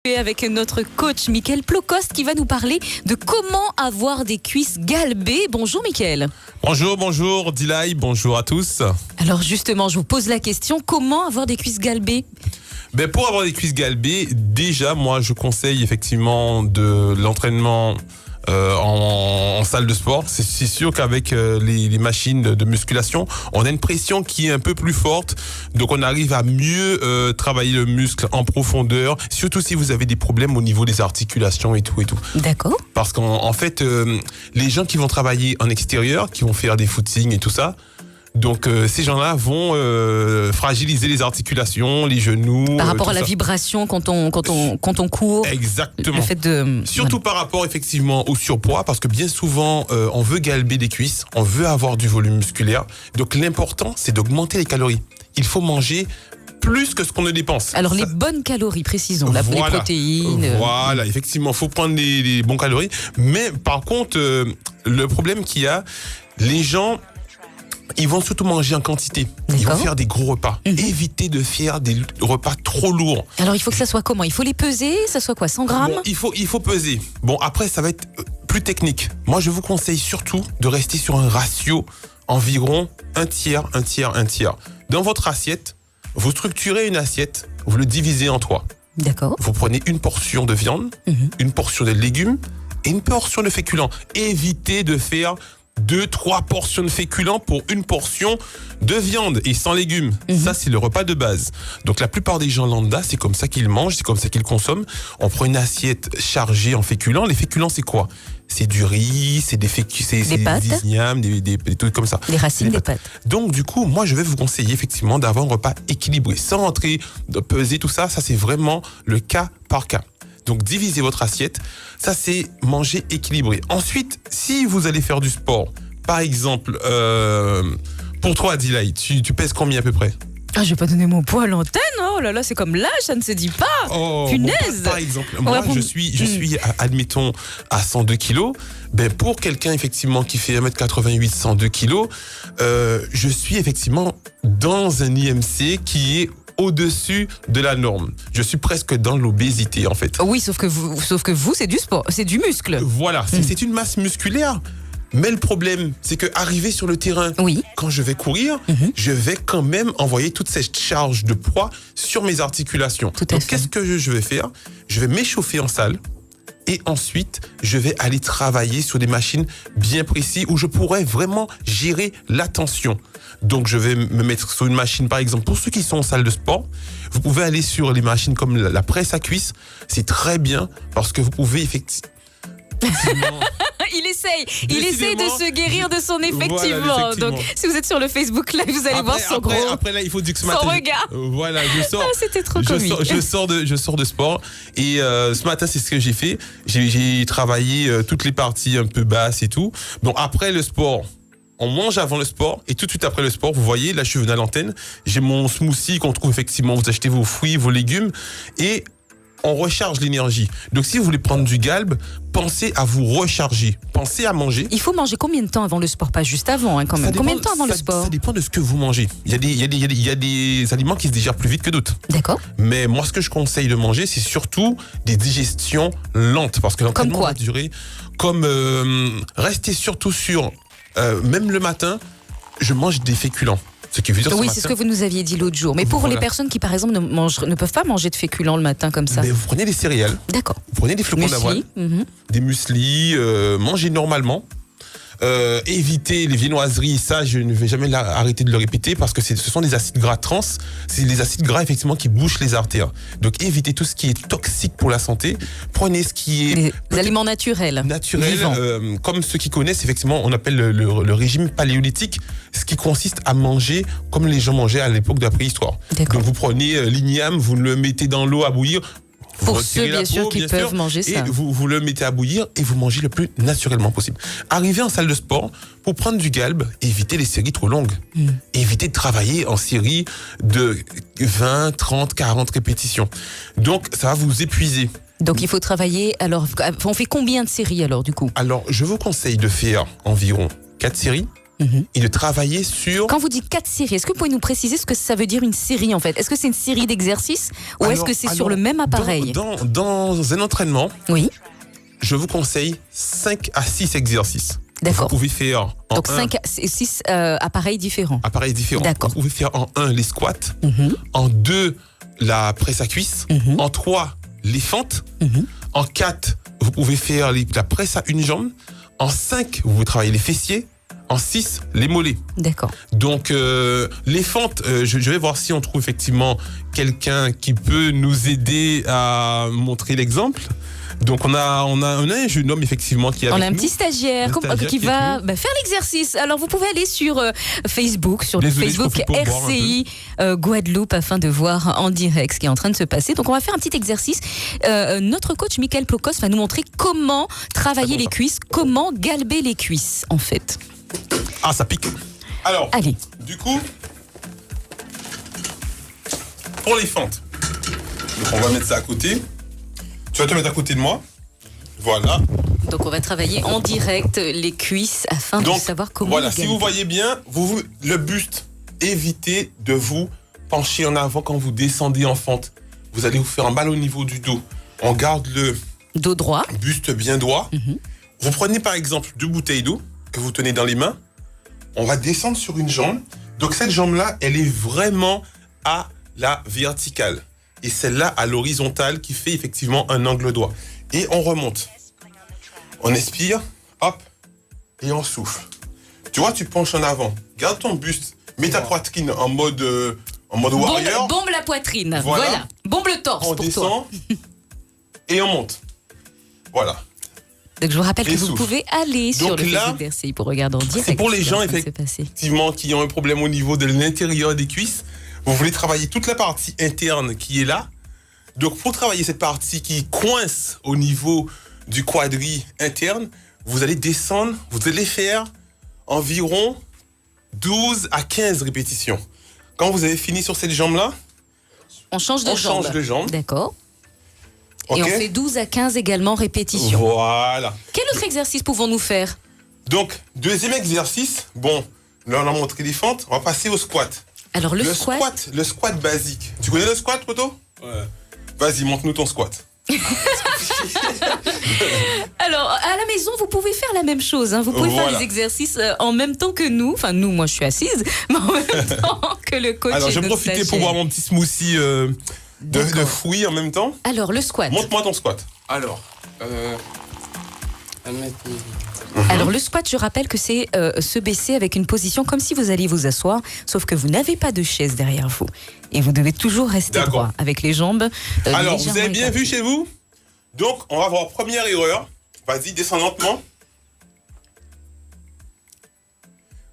Et avec notre coach Mickaël Plocost qui va nous parler de comment avoir des cuisses galbées. Bonjour Mickaël. Bonjour Dilay, bonjour à tous. Alors justement, je vous pose la question, comment avoir des cuisses galbées ? Pour avoir des cuisses galbées, déjà moi je conseille effectivement de l'entraînement en salle de sport. C'est sûr qu'avec les machines de musculation, on a une pression qui est un peu plus forte, donc on arrive à mieux travailler le muscle en profondeur, surtout si vous avez des problèmes au niveau des articulations et tout. D'accord. Parce qu'en fait, les gens qui vont travailler en extérieur, qui vont faire des footings et tout ça, donc ces gens-là vont fragiliser les articulations, les genoux. Par rapport à la ça. Vibration quand on court. Exactement. Le fait de... Surtout par rapport effectivement au surpoids, parce que bien souvent on veut galber des cuisses, on veut avoir du volume musculaire. Donc l'important c'est d'augmenter les calories. Il faut manger plus que ce qu'on ne dépense. Alors les bonnes calories, précisons, les protéines. Voilà, effectivement, il faut prendre les bons calories. Mais par contre, le problème qu'il y a, les gens... ils vont surtout manger en quantité. Ils vont faire des gros repas. Évitez de faire des repas trop lourds. Alors il faut que ça soit comment ? Il faut les peser ? Ça soit quoi, 100 grammes ? Il faut peser. Bon, après, ça va être plus technique. Moi, je vous conseille surtout de rester sur un ratio environ un tiers. Dans votre assiette, vous structurez une assiette, vous le divisez en 3. D'accord. Vous prenez une portion de viande, une portion de légumes et une portion de féculents. Évitez de faire 2-3 portions de féculents pour une portion de viande et sans légumes. Ça, c'est le repas de base. Donc, la plupart des gens lambda, c'est comme ça qu'ils mangent, c'est comme ça qu'ils consomment. On prend une assiette chargée en féculents. Les féculents, c'est quoi ? C'est du riz, c'est des ignames, des trucs comme ça. Les racines des pâtes. Donc, du coup, moi, je vais vous conseiller effectivement d'avoir un repas équilibré. Sans rentrer, de peser tout ça, ça, c'est vraiment le cas par cas. Donc, divisez votre assiette. Ça, c'est manger équilibré. Ensuite, si vous allez faire du sport, par exemple, pour toi, Dilay, tu pèses combien à peu près ? Ah, je vais pas donner mon poids à l'antenne. Oh là là, c'est comme l'âge, ça ne se dit pas. Oh, punaise. Bon, par exemple, moi, je suis, admettons, à 102 kilos. Pour quelqu'un, effectivement, qui fait 1m88, 102 kilos, je suis effectivement dans un IMC qui est au-dessus de la norme. Je suis presque dans l'obésité, en fait. Oui, sauf que vous, c'est du sport, c'est du muscle. Voilà, c'est une masse musculaire. Mais le problème, c'est que arrivé sur le terrain, quand je vais courir, je vais quand même envoyer toute cette charge de poids sur mes articulations. Donc, qu'est-ce que je vais faire ? Je vais m'échauffer en salle. Et ensuite, je vais aller travailler sur des machines bien précises où je pourrais vraiment gérer la tension. Donc, je vais me mettre sur une machine, par exemple, pour ceux qui sont en salle de sport, vous pouvez aller sur les machines comme la presse à cuisse. C'est très bien parce que vous pouvez effectivement... Il essaye de se guérir de son effectivement. Voilà, donc, si vous êtes sur le Facebook Live, vous allez voir son gros... Après, là, il faut dire que ce matin... son regard. Voilà, je sors... c'était trop comique. Je sors de sport. Et ce matin, c'est ce que j'ai fait. J'ai travaillé toutes les parties un peu basses et tout. Donc, après le sport... on mange avant le sport et tout de suite après le sport, vous voyez, là je suis venu à l'antenne, j'ai mon smoothie qu'on trouve effectivement, vous achetez vos fruits, vos légumes et on recharge l'énergie. Donc si vous voulez prendre du galbe, pensez à vous recharger, pensez à manger. Il faut manger combien de temps avant le sport ? Pas juste avant, quand même. Combien de temps avant le sport ? Ça dépend de ce que vous mangez. Il y a des aliments qui se digèrent plus vite que d'autres. D'accord. Mais moi, ce que je conseille de manger, c'est surtout des digestions lentes. Parce que l'entraînement va durer restez surtout sur... même le matin, je mange des féculents. Ce qui veut dire c'est ce que vous nous aviez dit l'autre jour. Mais pour les personnes qui, par exemple, ne peuvent pas manger de féculents le matin comme ça. Mais vous prenez des céréales. D'accord. Vous prenez des flocons d'avoine, des mueslis, mangez normalement. Évitez les viennoiseries, ça je ne vais jamais arrêter de le répéter parce que ce sont des acides gras trans, c'est les acides gras effectivement qui bouchent les artères. Donc évitez tout ce qui est toxique pour la santé, prenez ce qui est... des aliments naturels. Comme ceux qui connaissent effectivement, on appelle le régime paléolithique, ce qui consiste à manger comme les gens mangeaient à l'époque de la préhistoire. Donc vous prenez l'igname, vous le mettez dans l'eau à bouillir. Pour ceux, bien sûr, qui peuvent manger ça. Et vous le mettez à bouillir et vous mangez le plus naturellement possible. Arrivez en salle de sport, pour prendre du galbe, évitez les séries trop longues. Évitez de travailler en série de 20, 30, 40 répétitions. Donc, ça va vous épuiser. Donc, il faut travailler. Alors, on fait combien de séries alors, du coup ? Alors, je vous conseille de faire environ 4 séries. et de travailler sur... Quand vous dites 4 séries, est-ce que vous pouvez nous préciser ce que ça veut dire une série en fait? Est-ce que c'est une série d'exercices ou est-ce que c'est sur le même appareil? Dans un entraînement, oui, je vous conseille 5 à 6 exercices. D'accord. Vous pouvez faire en donc 5 à 6 appareils différents. Appareils différents. D'accord. Vous pouvez faire en 1 les squats, en 2 la presse à cuisse, en 3 les fentes, en 4 vous pouvez faire la presse à une jambe, en 5 vous pouvez travailler les fessiers, en 6 les mollets. D'accord. Donc les fentes, je vais voir si on trouve effectivement quelqu'un qui peut nous aider à montrer l'exemple. Donc on a un jeune homme effectivement qui est avec nous. On a un petit stagiaire qui va faire l'exercice. Alors vous pouvez aller sur Facebook, Facebook RCI Guadeloupe afin de voir en direct ce qui est en train de se passer. Donc on va faire un petit exercice. Notre coach Michael Plokos va nous montrer comment travailler les cuisses, comment galber les cuisses en fait. Ah, ça pique. Alors, allez. Du coup, pour les fentes, donc on va mettre ça à côté. Tu vas te mettre à côté de moi. Voilà. Donc on va travailler en direct les cuisses afin de savoir comment. Voilà, si vous voyez bien, le buste, évitez de vous pencher en avant quand vous descendez en fente. Vous allez vous faire un mal au niveau du dos. On garde le dos droit. Buste bien droit. Vous prenez par exemple 2 bouteilles d'eau que vous tenez dans les mains. On va descendre sur une jambe. Donc cette jambe-là, elle est vraiment à la verticale. Et celle-là à l'horizontale qui fait effectivement un angle droit. Et on remonte. On expire, hop, et on souffle. Tu vois, tu penches en avant. Garde ton buste. Mets ta poitrine en mode warrior. Bombe la poitrine. Voilà. Bombe le torse on pour descend, toi. Et on monte. Voilà. Donc je vous rappelle que vous pouvez aller sur le Facebook d'RCI pour regarder en direct. C'est pour les gens effectivement qui ont un problème au niveau de l'intérieur des cuisses. Vous voulez travailler toute la partie interne qui est là. Donc pour travailler cette partie qui coince au niveau du quadri interne, vous allez descendre, vous allez faire environ 12 à 15 répétitions. Quand vous avez fini sur cette jambe-là, on change de jambe. D'accord. Okay. Et on fait 12 à 15 également répétitions. Voilà. Quel autre exercice pouvons-nous faire? Donc, deuxième exercice, bon, là on a montré les fentes, on va passer au squat. Alors le squat. Le squat basique. Tu connais le squat, Poto? Ouais. Vas-y, montre-nous ton squat. Alors, à la maison, vous pouvez faire la même chose. Vous pouvez faire les exercices en même temps que nous. Enfin, nous, moi, je suis assise, mais en même temps que le coach. Alors, je vais profiter pour boire mon petit smoothie de fruits en même temps. Alors, le squat. Montre-moi ton squat. Alors, Alors le squat, je rappelle que c'est se baisser avec une position comme si vous alliez vous asseoir, sauf que vous n'avez pas de chaise derrière vous. Et vous devez toujours rester droit, avec les jambes Alors, vous avez bien vu chez vous? Donc, on va voir première erreur. Vas-y, descends lentement.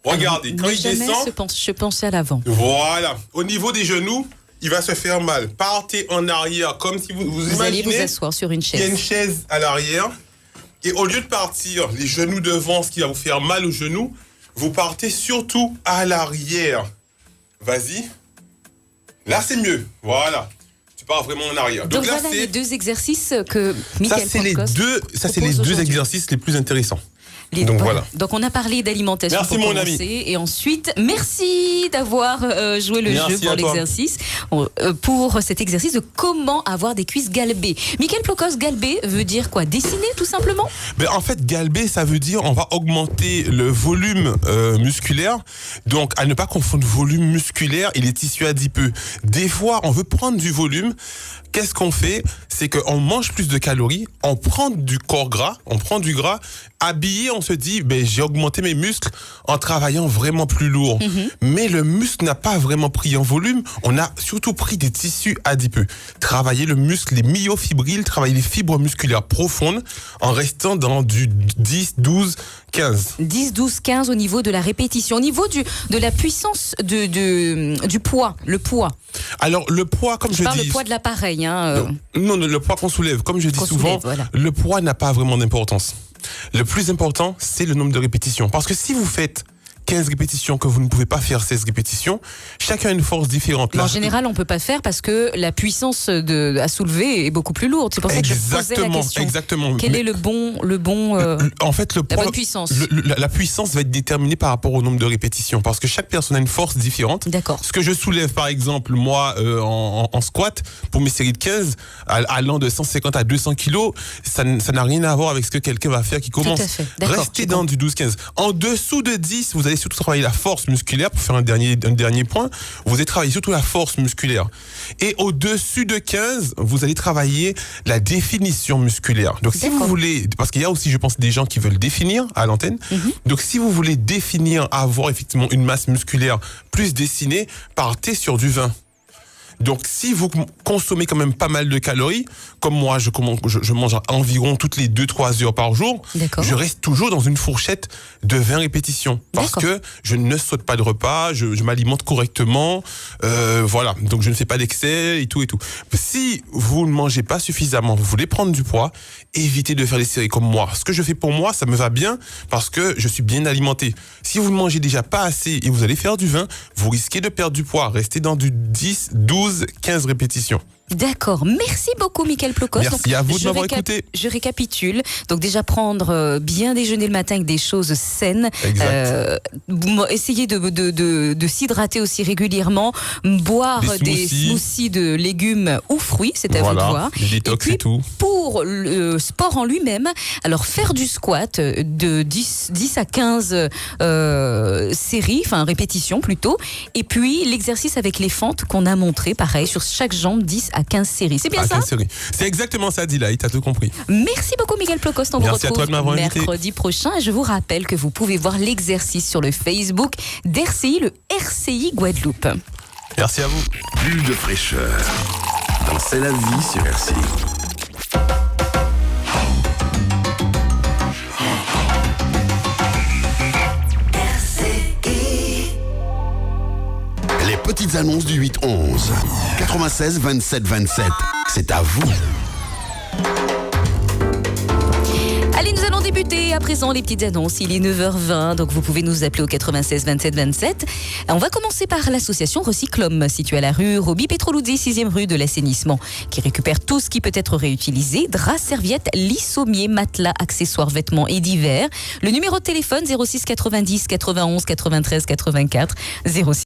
Regardez, quand il descend... Je pense à l'avant. Voilà. Au niveau des genoux, il va se faire mal. Partez en arrière, comme si vous imaginez... allez vous asseoir sur une chaise. Il y a une chaise à l'arrière. Et au lieu de partir les genoux devant, ce qui va vous faire mal aux genoux, vous partez surtout à l'arrière. Vas-y. Là, c'est mieux. Voilà. Tu pars vraiment en arrière. Donc là, voilà les 2 exercices que Michael Ça, c'est les 2 exercices les plus intéressants. Donc voilà. Donc on a parlé d'alimentation pour commencer, et ensuite merci d'avoir joué le jeu pour l'exercice, pour cet exercice de comment avoir des cuisses galbées. Michael Plokos, galber veut dire quoi? Dessiner tout simplement? En fait, galber, ça veut dire on va augmenter le volume musculaire. Donc à ne pas confondre volume musculaire et les tissus adipeux. Des fois, on veut prendre du volume. Qu'est-ce qu'on fait? C'est qu'on mange plus de calories, on prend du corps gras, on prend du gras, habillé, on se dit, j'ai augmenté mes muscles en travaillant vraiment plus lourd. Mais le muscle n'a pas vraiment pris en volume, on a surtout pris des tissus adipeux. Travailler le muscle, les myofibrilles, travailler les fibres musculaires profondes en restant dans du 10, 12, 15. 10, 12, 15 au niveau de la répétition. Au niveau de la puissance du poids, le poids. Alors, le poids, comme je dis... le poids de l'appareil. Non, le poids qu'on soulève. Comme je dis souvent, le poids n'a pas vraiment d'importance. Le plus important, c'est le nombre de répétitions. Parce que si vous faites 15 répétitions, que vous ne pouvez pas faire 16 répétitions, chacun a une force différente. En général, on peut pas faire parce que la puissance à soulever est beaucoup plus lourde. C'est pour ça que je posais la question. Exactement. Quel est le bon en fait, la bonne puissance. La puissance va être déterminée par rapport au nombre de répétitions, parce que chaque personne a une force différente. D'accord. Ce que je soulève, par exemple, moi, en squat, pour mes séries de 15, allant de 150 à 200 kilos, ça n'a rien à voir avec ce que quelqu'un va faire qui commence. Tout à fait. D'accord. Restez dans du 12-15. En dessous de 10, vous allez surtout travailler la force musculaire. Pour faire un dernier point, vous allez travailler surtout la force musculaire. Et au-dessus de 15, vous allez travailler la définition musculaire. Donc si vous voulez, parce qu'il y a aussi, je pense, des gens qui veulent définir à l'antenne. Donc si vous voulez définir, avoir effectivement une masse musculaire plus dessinée, partez sur du 20. Donc, si vous consommez quand même pas mal de calories, comme moi, je mange environ toutes les 2-3 heures par jour, je reste toujours dans une fourchette de 20 répétitions. Parce que je ne saute pas de repas, je m'alimente correctement, voilà. Donc, je ne fais pas d'excès et tout et tout. Si vous ne mangez pas suffisamment, vous voulez prendre du poids, évitez de faire des séries comme moi. Ce que je fais pour moi, ça me va bien parce que je suis bien alimenté. Si vous ne mangez déjà pas assez et vous allez faire du 20, vous risquez de perdre du poids. Restez dans du 10, 12, 15 répétitions. D'accord. Merci beaucoup, Michael Plokos. Merci à vous de m'avoir écouté. Je récapitule. Donc déjà prendre bien déjeuner le matin avec des choses saines. Essayer de s'hydrater aussi régulièrement. Boire des smoothies de légumes ou fruits. C'est à vous de voir. Les détox et tout. Pour le sport en lui-même, alors faire du squat de 10 à 15 séries, enfin répétitions plutôt. Et puis l'exercice avec les fentes qu'on a montré, pareil, sur chaque jambe, 10 à 15 séries. C'est bien ça? 15 séries. C'est exactement ça, Dila, t'as tout compris. Merci beaucoup, Michael Plokos. On vous retrouve à toi de m'avoir invité. Mercredi prochain. Et je vous rappelle que vous pouvez voir l'exercice sur le Facebook d'RCI, le RCI Guadeloupe. Merci à vous. Bulle de fraîcheur. Dans C'est la vie sur RCI. Les petites annonces du 8-11. 96 27 27. C'est à vous. Allez, nous allons débuter à présent les petites annonces. Il est 9h20, donc vous pouvez nous appeler au 96 27 27. On va commencer par l'association Recyclum, située à la rue Roby Petroluzzi, 6e rue de l'assainissement, qui récupère tout ce qui peut être réutilisé: draps, serviettes, lits, sommiers, matelas, accessoires, vêtements et divers. Le numéro de téléphone 06 90 91 93 84 06